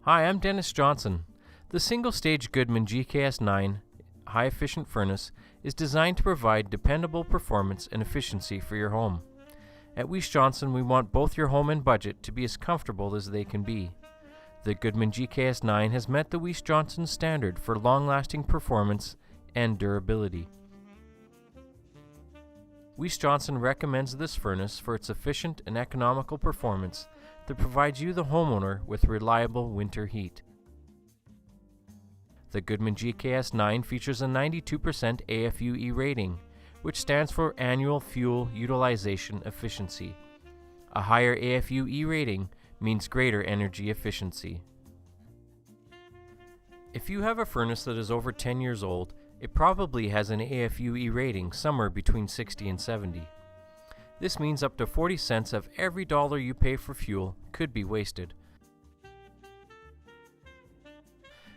Hi, I'm Dennis Johnson. The single-stage Goodman GKS9 high-efficient furnace is designed to provide dependable performance and efficiency for your home. At Weiss-Johnson, we want both your home and budget to be as comfortable as they can be. The Goodman GKS9 has met the Weiss-Johnson standard for long-lasting performance and durability. Weiss-Johnson recommends this furnace for its efficient and economical performance that provides you, the homeowner, with reliable winter heat. The Goodman GKS9 features a 92% AFUE rating, which stands for Annual Fuel Utilization Efficiency. A higher AFUE rating means greater energy efficiency. If you have a furnace that is over 10 years old, it probably has an AFUE rating somewhere between 60 and 70. This means up to 40 cents of every dollar you pay for fuel could be wasted.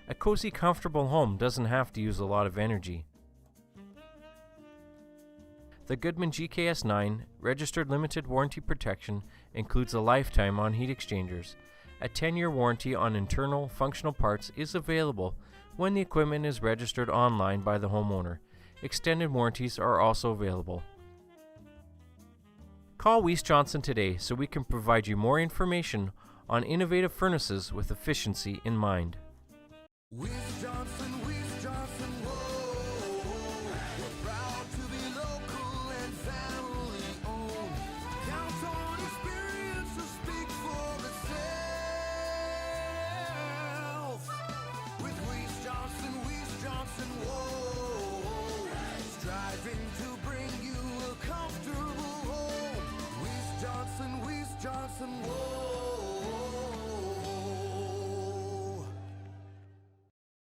A cozy, comfortable home doesn't have to use a lot of energy. The Goodman GKS9 registered limited warranty protection includes a lifetime on heat exchangers. A 10-year warranty on internal functional parts is available when the equipment is registered online by the homeowner. Extended warranties are also available. Call Weiss-Johnson today so we can provide you more information on innovative furnaces with efficiency in mind. Weiss-Johnson, Weiss-Johnson, whoa. We're proud to be local and family owned. Count on experience to speak for itself. With Weiss-Johnson, Weiss-Johnson, whoa. Striving to bring you a comfortable home. Weiss-Johnson, Weiss-Johnson, whoa.